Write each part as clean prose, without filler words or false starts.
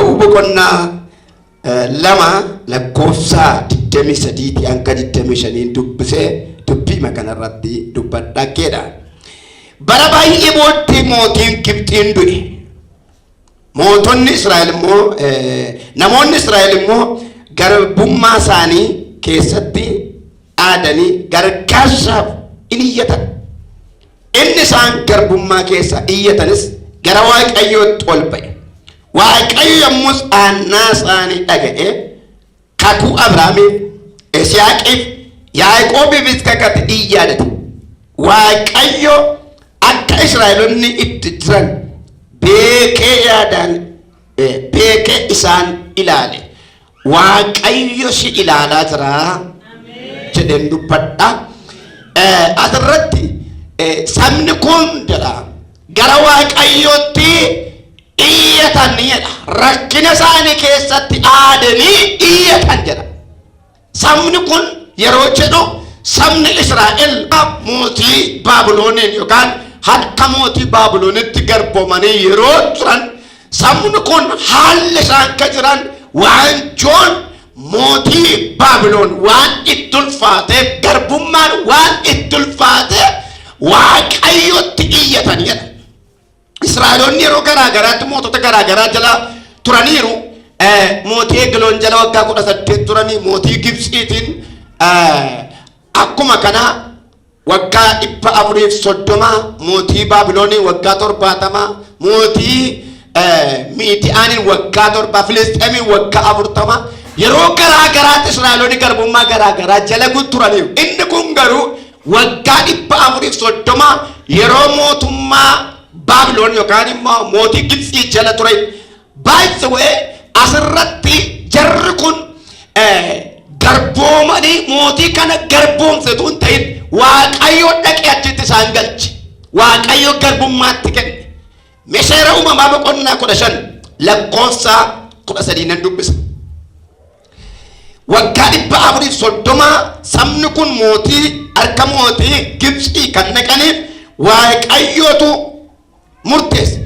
ta'uu boqonnaa lama lakkoofsa 23 hanga 25 dubbisee dubbii kanarratti dubbadhaa jedha. Bara baay'ee booddee mootiin Gibxiin du'e. Mootonni Israa'el immoo namoonni Israa'el immoo garbummaa isaanii keessatti aadanii gargaarsaaf in iyyatan. Inni isaan garbummaa keessa iyyatanis gara Waaqayyootti ol ba'e. Waaqayyo yommus aannaa isaanii dhaga'ee kakuu Abrahaamiif, Isiyaaqiif, Yaaqoobiifis kakate in yaadate. Waaqayyo akka Israa'eloonni itti jiran beekee isaan ilaale. Waaqayyo si ilaalaa jira jedheen dubbadha. Asirratti sabni kun jedha gara Waaqayyootti iyyatan jedha. Rakkina isaanii keessatti aadanii iyyatan jedha. Sabni kun yeroo jedhu sabni Israa'el mootii Baabilooniin yookaan harka mootii Baabiloonitti garboomanii yeroo turan sabni kun haalli isaan ka jiran waanjoon mootii Baabiloon waan itti ulfaateef garbummaan waan itti ulfaateef Waaqayyotti iyyatan jedha. Israa'eloonni yeroo garaagaraatti mootota garaagaraa jala turaniiru. Mootii Egloon jala waggaa 18 turanii mootii Gibxiitiin akkuma kana waggaa 430 mootii Baabiloonii waggaa 70 mootii Midiyaaniin waggaa 7 Filisxeemiin waggaa 40 yeroo garaagaraatti Israa'eloonni garbummaa garaagaraa jala turaniiru. Inni kun garuu waggaa 430 yeroo mootummaa Baabiloon yookaan immoo mootii Gibxii jala ture. By the way, asirratti jarri kun garboomanii mootii kana garboomsetu hin ta'in Waaqayyo dhaqee achitti isaan galche. Waaqayyo garbummaatti kenne. Seera uumamaa boqonnaa 15 lakkoofsa 13 nan dubbisa. Waggaa 430 sabni kun mootii harka mootii Gibxii kan naqaniif Waaqayyootu murteesse.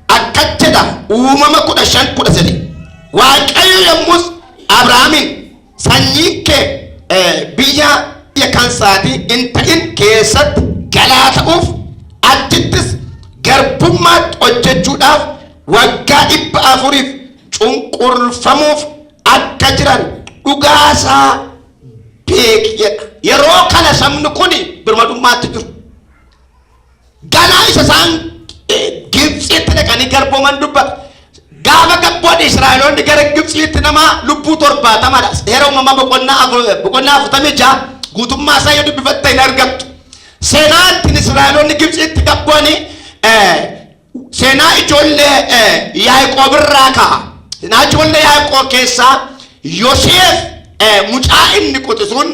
Akka jedha uumama 15:13 Waaqayyo yommus Abrahaamiin sanyii kee biyya kan saatii hin ta'in keessatti galaa ta'uuf achittis garbummaatti hojjechuudhaaf waggaa 400 cunqurfamuuf akka jiran dhugaasaa beekjedha. Yeroo kana sabni kun birmadummaatti jiru. Ganaa isa isaan Gibxiitti dhaqanii garbooman dubbata. Gaafa gabboonni Israa'eloonni gara Gibxiitti nama lubbuu 70dha. Seera uumamaa boqonnaa 46 guutummaa isaa yoo dubbifatte hin argattu. Seenaan Israa'eloonni Gibxiitti gabboonni seenaa ijoollee Yaaqoob irraa ka'a. Seenaa ijoollee Yaaqoob keessaa Yoosef mucaa inni qotisuun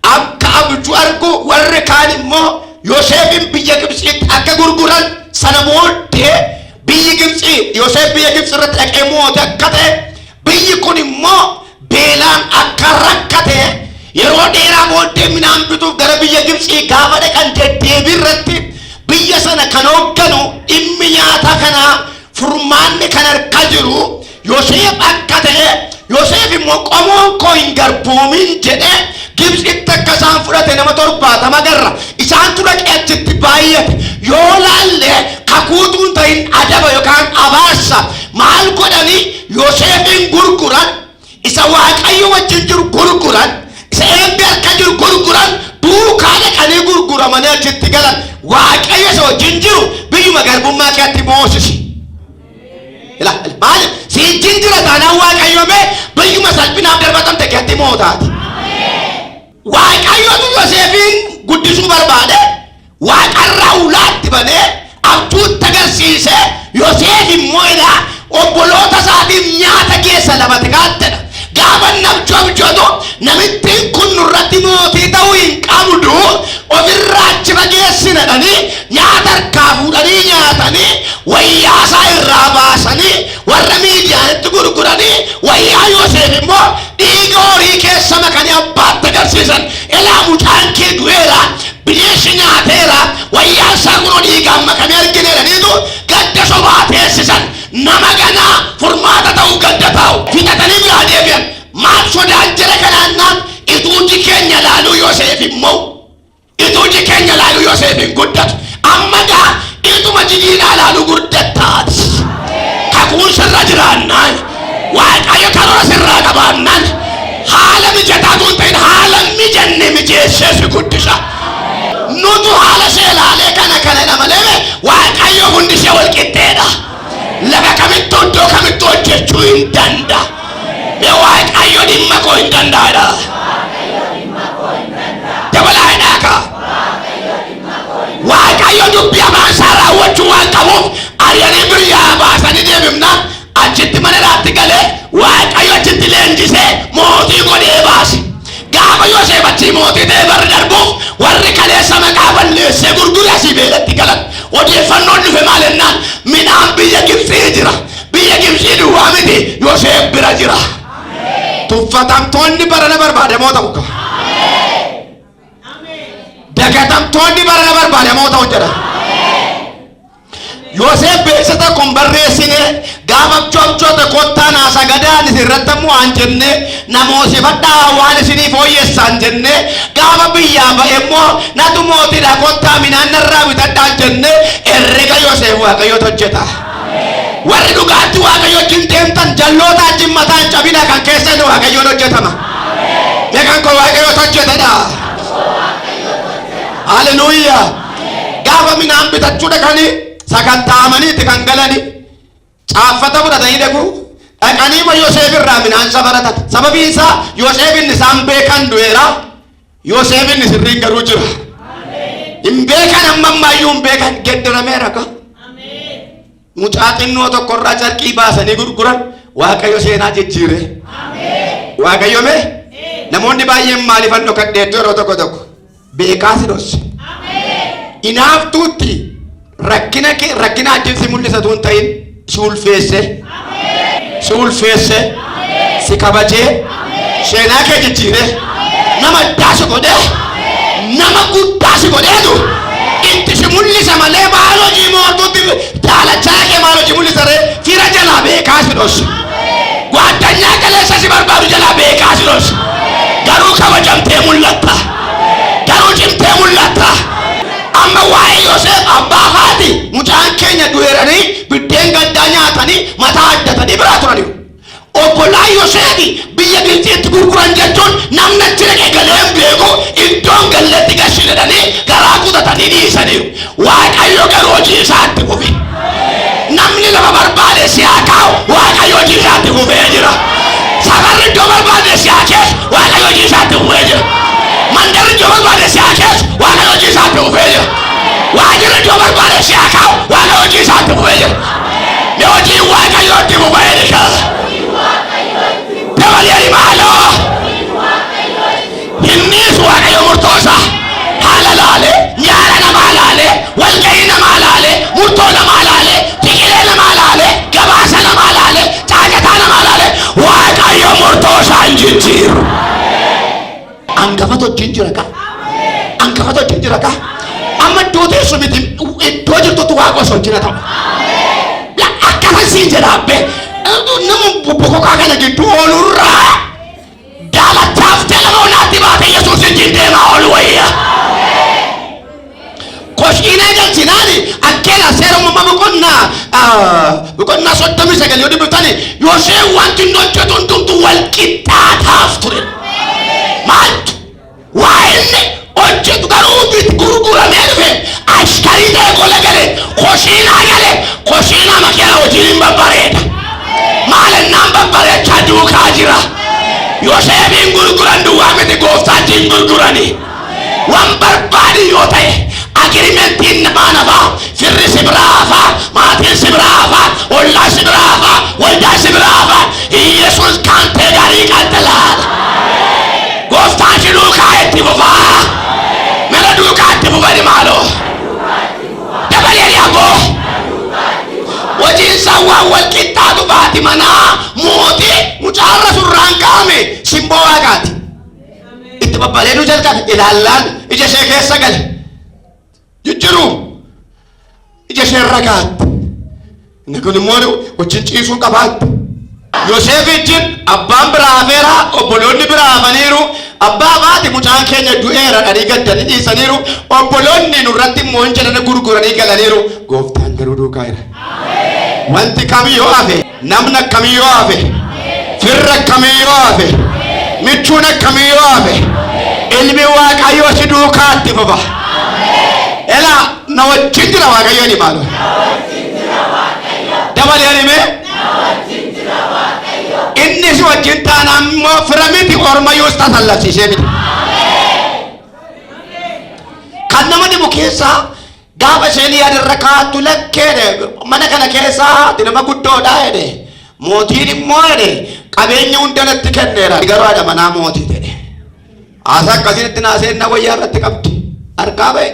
akka abjuu argu warri kaan immoo Yoosefin biyya Gibxiitti akka gurguran sana booddee biyyi Gibxii Yoosef biyya Gibxii irratti dhaqee mootii akka ta'e biyyi kun immoo beelaan akka rakkate yeroo dheeraa booddee midhaan bituuf gara biyya Gibxii gaafa dhaqan deddeebii irratti biyya sana kan hoogganu dhimmi nyaata kanaa furmaanni kan harka jiru Yoosef akka ta'e Yoosef immoo qomoon koo hin garboomin jedhee Gibxiitti akka isaan fudhate nama 70 garra isaan dhaqee achitti baay'ate yoo laalle kakuutuun ta'in adaba yookaan abaarsa maal godhanii Yoosefin gurguran isa Waaqayyo wajjin jiru gurguran isa eebbi harka jiru gurguran duukaa dhaqanii gurguramanii achitti galan Waaqayyo isa wajjin jiru biyyuma garbummaa keetti moosisi. Maal si jira taanaan Waaqayyo mee biyyuma salphinaaf darbatamte keetti mootaati. Waaqayyo Yoosefin guddisuu barbaade Waaqarraa ulaatti banee abjuutti agarsiise Yoosef immoo obboloota isaatiif nyaata keessa lamate gaattedha. Gaafa abjootu namittiin kun nurratti mootii ta'uu hin qabdu ofirraa achi fageessinadhanii nyaata harkaa fuudhanii nyaatanii wayyaa isaa irraa baasanii warra miidiyaanitti gurguranii wayyaa Yoosef immoo dhiiga horii keessa makanii abbaatti agarsiisan. Elaa mucaan kee du'eera bineensi nyaateera wayyaa isaa kunoo dhiigaan makamee argineeraniitu gadda sobaa teessisan nama ganaa furmaata ta'uu gadda hojii ilaalu guddattaati. Kakuun sirra jiraannaan waaqayyo karoora sirraa qabaannaan haala mijataa tun ta'in haala mijanne mijeessee si guddisa. Nutu haala ishee ilaalee kana malee waaqayyo hundi ishee wal qixxeedha. Lafa kamittuu iddoo kamittuu hojjechuu hin danda'a. Mee waaqayyo dhimma koo hin danda'adha. Dabalaa hidhaaka. Waaqayyo dubbii afaan isaa raawwachuu waan qabuuf ari'anii biyyaa baasanii deebifnaan achitti mana hidhaatti galee waaqayyo achitti leenjisee mootii godhee baase. Gaafa Yoosef achi mootii ta'ee barri darbuuf warri kaleessa maqaa balleessee gurgure asii beelatti galan. Odeeffannoon dhufe maal jennaan midhaan biyya Gibxii jira. Biyya Gibxii duwwaa miti Yoosef bira jira. Tuffatamtoonni barana barbaadamoo ta'u qaba. Dagatamtoonni barana barbaadamoo ta'u jedha. Yoosef beeksisa kun barreessine gaafa coomcoota kottaa naasa gadaan isirratti waan jenne namoosifadhaa waan isinii fooyyessaan jenne gaafa biyyaa ba'e immoo natu mootiidha kottaa midhaan narraa bitadhaan jenne herrega Yoosef waaqayyotu hojjeta. Warri dhugaatti waaqayyo wajjin deemtan jalloota ajjin mataan cabina kan keessatti waaqayyoon hojjetama. Eegan koo waaqayyotu hojjetadha. Hallelujah. Gaafa midhaan bitachuu dhaqanii sagantaamaniiti kan galanii caaffata fudhatanii dhaqanii ma Yoosef irraa midhaan safaratan. Sababiin isaa Yoosefin isaan beekan du'eera. Yoosefin sirriin garuu jira. Hin beekan ammammayyuu hin beekan geddirameera ka. Mucaa xinnoo tokkorraa carqii baasanii gurguran waaqayyo seenaa jijjiire. Waaqayyo mee namoonni baay'een maaliifan dhokadheettu yeroo tokko beekaasi dhosse. Inaaftuutti rakkina ajjinsi mul'isatu hin ta'in si ulfeesse si kabajee seenaa kee jijjiire nama addaa si godhee nama guddaa si godheetu itti si mul'isa malee maal hojii mootuutti daalachaa kee maal hojii mul'isaree fira jalaa beekaasi dhosse. Gwaaddanyaa qaleessa si barbaadu jalaa beekaasi dhosse. Garuu kabajamtee mul'atta. Garuu cimtee mul'atta. Amma waa'ee Yoosef abbaa haati mucaan keenya du'eeranii biddeen gaddaa nyaatanii mataa addatanii biraa turaniiru. Obbolaa Yoosef biyya Gibxiitti gurguran jechuun namni achi dhaqee galee hin beeku iddoon galleetti gashiidhanii garaa kutatanii dhiisaniiru. Waaqayyo garuu hojii isaatti kufe. Namni lafa barbaade si haa kaa'u waaqayyo hojii isaatti kufee jira. Safarri iddoo barbaade si haa keessa waaqayyo hojii isaatti kufee jira. Mandarri iddoo barbaade si haa keessa waaqayyo hojii isaatti kufee jira. Waajjirri iddoo barbaade si haa kaa'u waaqayyo hojii isaatti kufee jira. Mee hojii waaqayyootti kufee jira. Dabalee maaloo innis waaqayyo murtoosaa haala laalee nyaara namaa laalee walgahii namaa laalee murtoo namaa laalee tiqilee namaa laalee gabaasa namaa laalee caacataa namaa laalee waaqayyo murtoosaa hin jijjiiru. Angafatu wajjin jira ka. Angafatu wajjin jira ka. Amma iddoo teessu miti iddoo jirtutti waaqa osoo jira ta'u. Akkasiin jedhaabbe nama bokokaa kana gidduu oolurraa daalachaaf telefoonatti baate Yesuus wajjin deemaa oolu wayya. Koshiinaa galchinaani akkeena seera uumama boqonnaa 39 yoo dubbiftan Yoosef wanti inni hojjetu hundumtu wal qixxaataaf ture. Maaltu waa inni hojjetu garuu gurguramee dhufe ashkarii ta'e gola gale koshiinaa gale koshiinaa makiina hojiin babbareeda. Maalennaan babbareechaa duukaa jira. Yoosefin gurguran duwwaa miti gooftaatti gurgurani. Waan barbaadi yoo ta'e agirimentiin namaa nafaa firri si biraa hafaa maatiin si biraa hafaa ollaa si biraa hafaa waldaa si biraa hafaa Yesuus kaantee gaarii qalxalaadha. Gooftaan si duukaa itti fufaa. Mela duukaa itti fufani maaloo. Dabalee yaaboo. Hojiin waan wal qixxaatu baati manaa mootii mucaarra surraan kaa'ame simboo waaqaati. Itti babbareeduu jalqabe ilaallaan ija ishee keessa gale jijjiiru ija ishee irra kaa'atte. Inni kun immoo wajjin ciisuu qabaatti. Yoseefiin abbaan biraa hafeera obboloonni biraa hafaniiru abbaa baati mucaan keenya du'eera dhanii gaddanii dhiisaniiru obboloonni nurratti immoo hin jedhani gurguranii galaniiru gooftaan garuu duukaa jira. Wanti kamiyyoo hafe namni akkamiyyoo hafe firra akkamiyyoo hafe michuun akkamiyyoo hafe ilmi waaqayyoo si duukaatti fufa. Elaa na wajjin jira waaqayyoon imaalu dabalee himee inni si wajjin taanaan immoo fira miti ormayyuus tasallabsiisee miti. Kan nama dhibu keessaa gaafa isheen yaadarra kaattu lakkeedhe mana kana keessaa nama guddoodha jedhe mootiin immoo jedhe qabeenya hundanatti kenneera garuu haadha manaa mootii jedhe haasa akkasitti naaseen na wayyaa irratti qabdi argaa ba'e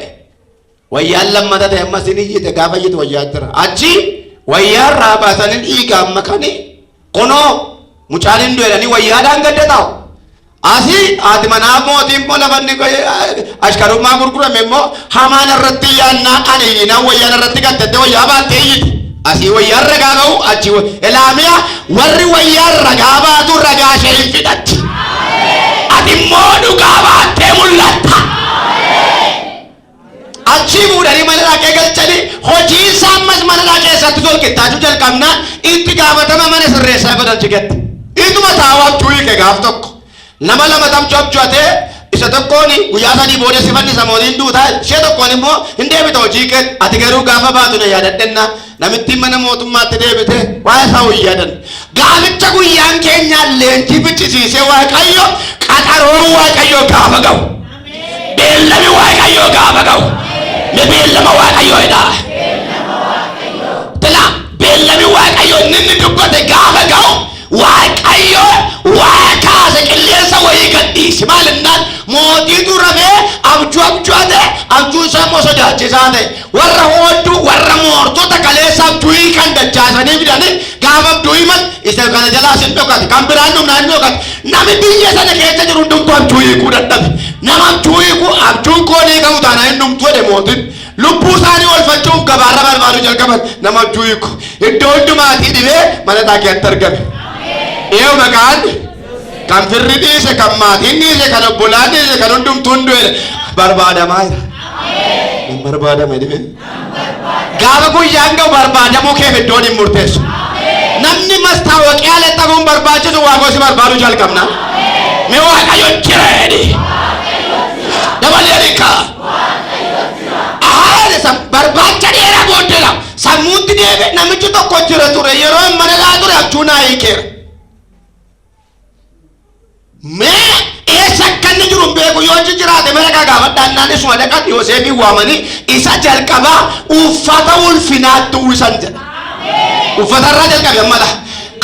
wayyaan lammata ta'e ammas ni iyyite gaafa iyyite wayyaa jira achi wayyaa irraa baasanii dhiigaan makanii kunoo mucaan hin du'edhanii wayyaadhaan gadda ta'u asii haati manaa mootiin immoo lafanni ashkarummaa gurgurame immoo hamaan irratti yaannaa ani na wayyaan irratti gaddadde wayyaa baattee iyyiti asii wayyaan ragaa ga'u achi elaamiyaa warri wayyaan ragaa baatu ragaa ishee hin fidhatti ati immoo dhugaa baattee mul'atta achi fuudhanii mana dhaqee galchanii hojii isaa ammas mana dhaqee keessatti tolkittaachuu jalqabnaan itti gaafatama mana sirreessaa godhanchi gette ituma taawwachuu hiike gaaf tokko nama lama tamchoobchootee isa tokkoon guyyaa sadii booda sifannisa mootiin duutaa ishee tokkoon immoo hin deebite hojii kee ati garuu gaafa baatu na yaadadhenna namittiin mana mootummaatti deebite waa'ee isaa hoyyaadan gaaficha guyyaan keenyaan leenjii fichisiisee waaqayyo qaxaroon waaqayyo gaafa ga'u beellami waaqayyo gaafa ga'u me beellama waaqayyo jedha tila beellami waaqayyo inni dubbate gaafa ga'u waaqayyo waa kaase qilleensa wayii gadhiisi maalinnaan mootii durame abjuu isaa immoo sodaachisaa ta'e warra hoodduu warra moortota kaleessa abjuu kan dachaasanii fidanii gaafa abjuu himan isa kana jalaa sin dhokate kan biraan dhumnaan dhokate nami biyya sana keessa jiru hundumtuu abjuu hiikuu dadhabe nama abjuu hiikuu abjuun koonii qabu taanaa hin dhumtu jedhe mootiin lubbuu isaanii oolfachuuf gabaarra barbaadu jalqaban nama abjuu hiiku iddoo hundumaatii dhibee mana dhaqeetti argame. Iyo maqaan kan firri dhiise kan maatiin dhiise kan obbolaan dhiise kan hundumtuu hundu'e barbaadamaa jira. Hin barbaadame dhibe. Gaafa guyyaan ga'u barbaadamuu keef iddoon hin murteessu. Namni mastaawoqiyaa lexxamuun barbaachisu waaqosi barbaaduu jalqabna. Mee waaqayyo jira jedhi. Dabalee dhiikaa. Barbaacha dheeraa booddee sammuutti deebi'e namichi tokko jira ture yeroo mana laa ture abjuu naa hiikeera. Mee eessa akka inni jiru beeku yoo jiraate mana gaafadhaan naan isuma dhaqan Yooseefin waamanii isa jalqabaa uffata ulfinaatti uwwisan jedha. Uffata irraa jalqabe ammala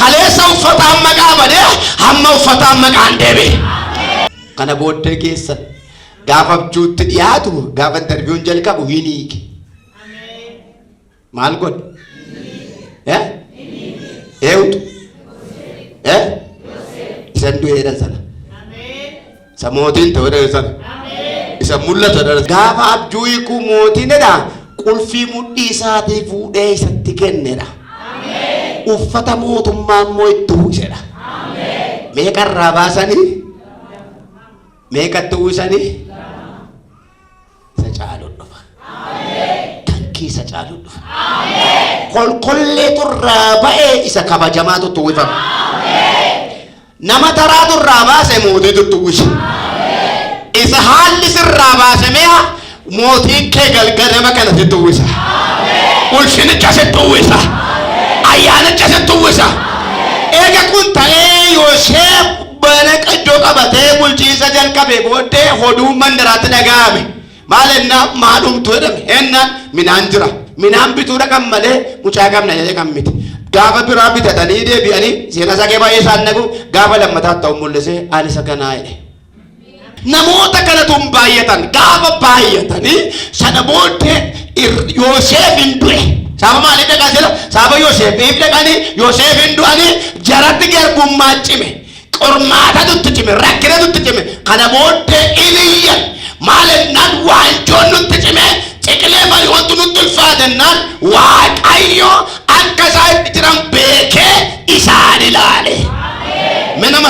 kaleessa uffata amma qaabadee hamma uffata amma qaan deebi'e. Kana booddee keessa gaafa abjuutti dhiyaatu gaafa interviewun jalqabu hin hiike. Maal godhe? Eewutu? Isan du'eedhan sana. Isa mootiin ta'uu sana. Isa mul'atu dha. Gaafa abjuu hiikuu mootiin dha qulfii mudhii isaatii fuudhee isatti kennedha. Uffata mootummaa immoo itti uwwisedha. Meeqa irraa baasanii? Meeqatti uwwisanii? Isa caaluun dhufa. Tankii isa caaluun dhufa. Kolkolleetu irraa ba'ee isa kabajamaatu uwwifama. Nama taraatu irraa baase mootiitu uwwisa. Isa haalli sirraa baase mi'a mootiin kee galgalama kana sitti uwwisa. Ulfinicha sitti uwwisa. Ayyaanicha sitti uwwisa. Eega kun ta'ee Yoosef bana iddoo qabatee bulchiinsa jalqabee booddee hoduu mandaraatti dhaga'ame. Maalinna maalumtu jedhame ennaan minaan jira. Minaan bituu dhaqan malee mucaa qabna jedhee kan miti. Gaafa biraa bitatanii deebi'anii seena sagee baay'ee isaan nagu gaafa lammataatti ta'u mul'isee ani isa kanaa jedhe. Namoota kanatu baay'atan gaafa baay'atanii sana booddee Yoosef hin du'e. Sababa maaliif dhaqaa jira? Sababa Yoosefiif dhaqanii Yoosef hin du'anii jaratti garbummaa cime. Qormaatatu itti cime, rakkinatu itti cime. Kana booddee iliyyan maalinnaan waanjoon nutti cime ciqilee fali wantu nutti ulfaatennaan waaqayyo akka isaa itti jiran beekee isaan ilaale.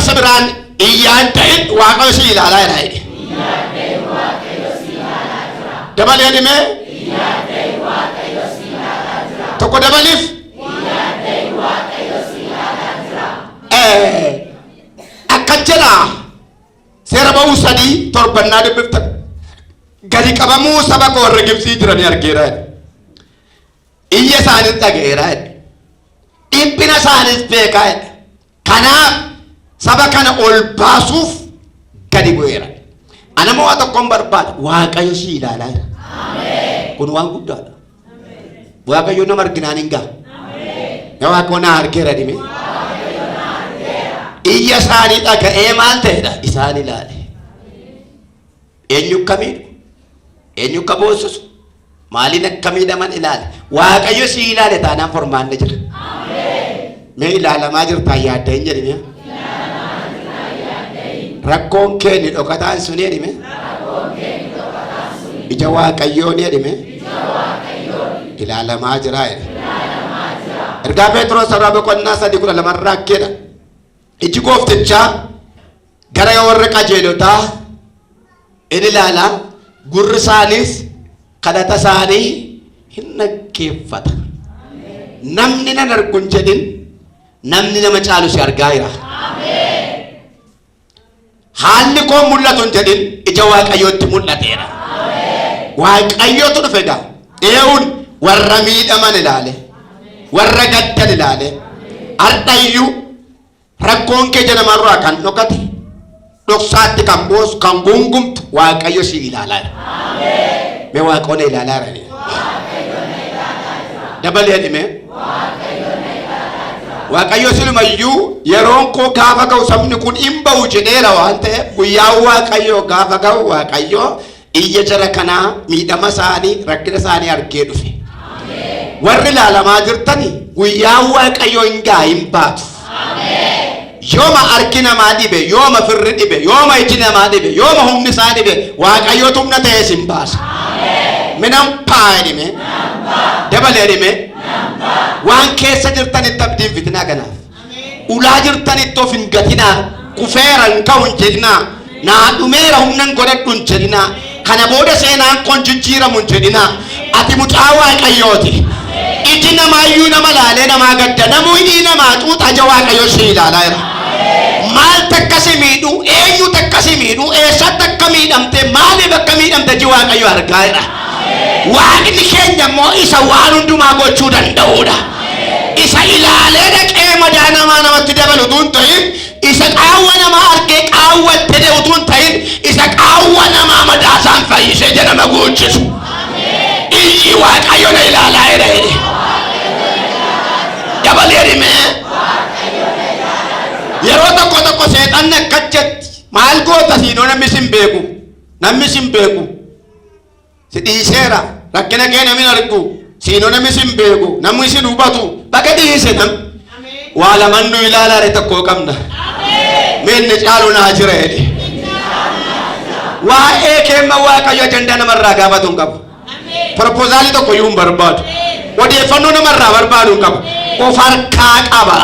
sabiraan iyyaada'in waaqayyo si ilaalaa jira. Dabalee dhimee tokko dabaliif akka jedha seera ba'uu 3 dubbiftan gadi qabamuu saba koo warra Gibxii jiranii argeera. Iyya isaaniis dhaga'eera. Dhiphina isaaniis beekaa. Kanaaf saba kana ol baasuuf gadi bu'eera. Anama waa tokkoon barbaada. Waaqayyo si ilaalaa jira. Kun waan guddaadha. Waaqayyo nama arginaan hin ga'a. Waaqayyo na argeera dhime. Iyya isaanii dhaga'ee maal ta'edha? Isaan ilaale. Eenyu akkamiidha? Eenyu akka boosisu? Maaliin akka miidhaman ilaale? Waaqayyo si ilaale taanaan furmaanni jira. Mee ilaalamaa jirtaa yaadda hin jedhime? Rakkoon kee ni dhokataan sun jedhime? Ija waaqayyoo ni jedhime? Ilaalamaa jira jedhe. Ergaa Pheexroos irraa boqonnaa 3:12 irraa akkedha. Iji gooftichaa gara warra qajeelotaa in ilaala, gurri isaaniis kadhata isaanii hin dhaggeeffata. Namni nan argu hin jedhin, namni nama caalu si argaa jira. Haalli koo mul'atu hin jedhin, ija waaqayyootti mul'ateera. Waaqayyootu dhufe gaa. Eewun warra miidhaman ilaale, warra gaddan ilaale. Ardhayyuu rakkoon kee namarraa kan dhokate, dhoksaatti kan boosu, kan gungumtu waaqayyo si ilaalaa jira. Mee waaqayyoon ilaalaa jira. Dabalee dhime. Waaqayyo silumayyuu yeroon koo gaafa ga'u sabni kun hin ba'u jedheera waan ta'eef guyyaa waaqayyoo gaafa ga'u waaqayyo iyya jara kanaa miidhama isaanii rakkina isaanii argee dhufe. Warri ilaalamaa jirtani guyyaa waaqayyoo hin gaa hin baatu. Yooma harki namaa dhibe, yooma firri dhibe, yooma iji namaa dhibe, yooma humni isaa dhibe waaqayyootu humna ta'ee sin baasa. Minan paa dhime. Dabalee dhime. Waan keessa jirtanitti abdiin fitinaa kanaaf. Ulaa jirtanitti of hin gatinaa. Kufeera hin ka'u hin jedhinaa. Naa dhumeera humnan godhadhu hin jedhinaa. Kana booda seenaan kun jijjiiramu hin jedhinaa. Ati mucaa waaqayyooti. Iji namaayyuu nama laalee namaa gadda. Namuu hidhii namaa xuuxa ija waaqayyoo si ilaalaa jira. Maal takkasi miidhu, eenyu takkasi miidhu, eessatti akka miidhamte, maaliif akka miidhamte iji waaqayyo argaa jira. Waaqni keenya immoo isa waan hundumaa gochuu danda'udha. Isa ilaalee dhaqee madaa namaa namatti dabalu utuu hin ta'in, isa qaawwa namaa argee qaawwatte deemu utuu hin ta'in, isa qaawwa namaa madaa isaan fayyisee ija nama guuchisu. Iyyi waaqayyo na ilaalaa jira jedhe. Dabalee dhimee. Yeroo tokko seexanni akka jetti maal goota siinoo namni sin beeku, namni sin beeku. Si dhiiseera rakkina kee namni argu siinoo namni sin beeku, namni sin hubatu bakka dhiise nam. Waa lamaan nu ilaalaa tokko qabna. Meenni caalu naa jira jedhe. Waa'ee keemma waaqayyo ajandaa namarraa gaafatu hin qabu. Proposaalii tokko iyyuu hin barbaadu. Odeeffannoo namarraa barbaadu hin qabu. Of harkaa qaba.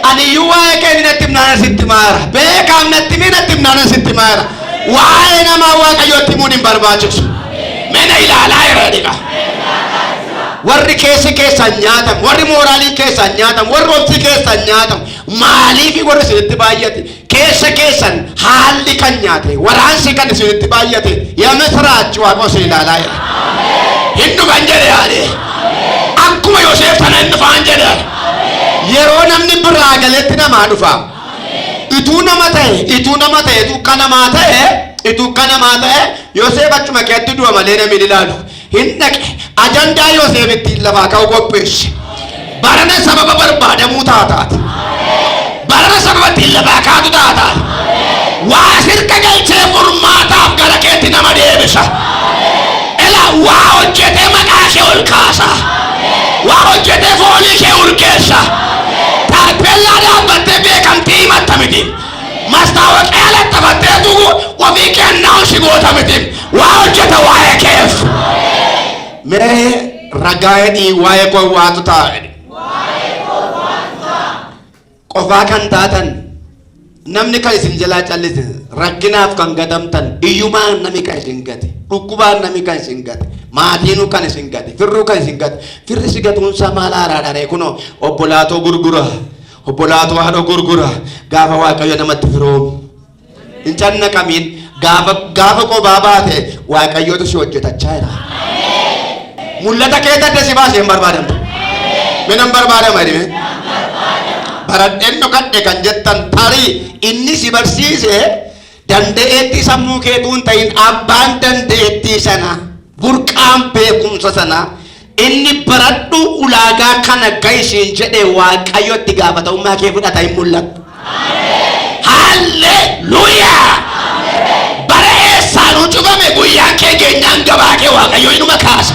Ani iyyuu waa'ee kee natti himnaan sitti maara. Beekaam natti himee natti himnaan sitti maara. Waa'ee namaa waaqayyootti himuun hin barbaachisu. Mena ilaalaa jira dhiqa. Warri keessan nyaatam, warri mooraalii keessan nyaatam, warri obsi keessan nyaatam. Maaliif warri isinitti baay'ate? Keessan haalli kan nyaate, waraansi kan isinitti baay'ate. Yaa misraachi waaqoo si ilaalaa jira. Hin dhufan jedhe yaade. Akkuma Yoosef sana hin dhufan jedhe. Yeroo namni biraa galetti namaa dhufa. Ituu nama ta'e, ituu kanamaa ta'e, Yoosef achuma keetti du'a malee namni ilaalu. Hin dhaqe ajandaa Yoosef ittiin lafaa ka'u qopheesse. Barana sababa barbaadamuu taataati. Barana sababa ittiin lafaa kaatu taataati. Waa sirka galchee furmaataaf gara keetti nama deebisa. Elaa waa hojjetee maqaa kee ol kaasa. Waa hojjetee foolii kee urgeessa. Taarpeellaa dhaabbattee beekamtii himatta miti. Mastaawoqaa laxxafattee tugu ofii kennaa si goota miti. Waa hojjeta waa'ee keef. Mee ragaayanii waa'ee koo waatu taa'e. Qofaa kan taatan namni kan isin jalaa callise rakkinaaf kan gadamtan iyyumaan nami kan isin gate dhukkubaan nami kan isin gate maatiinu kan isin gate firruu kan isin gate firri si gatuunsaa maal haaraadhaare kuno obbolaatoo gurgura obbolaatoo haadha gurgura gaafa waaqayyo namatti firoom hin cannaqamiin gaafa qobaa baate waaqayyootu si hojjetachaa jira. Mul'ata keessatti si baasee hin barbaadamtu. Minan barbaadama jedhame. Baradheen dhokadhe kan jettan tarii inni si barsiise dandeettii sammuu keetuun ta'in abbaan dandeettii sana burqaan beekumsa sana inni baradhu ulaagaa kana gahisiin jedhe waaqayyotti gaafatamummaa kee fudhata hin mul'atu. Halleluuyaa. Bara eessaanuu cufame guyyaan kee geenyaan gabaa kee waaqayyo inuma kaasa.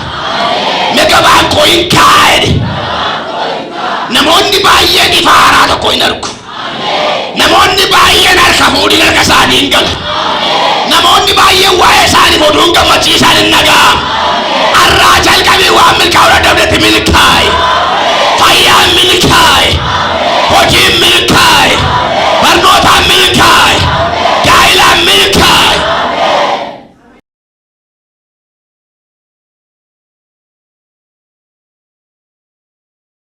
Megabaan koo hin kaa'edhe. Namoonni baay'een ifa haaraa tokko hin argu. Namoonni baay'een harka fuudhin harka isaanii hin galu. Namoonni baay'een waa'ee isaanii oduun gammachiisan hin dhaga'amu. Har'aa jalqabee waan milkaa'uu dadhabdetti milkaa'e. Fayyaan milkaa'e. Hojiin milkaa'e.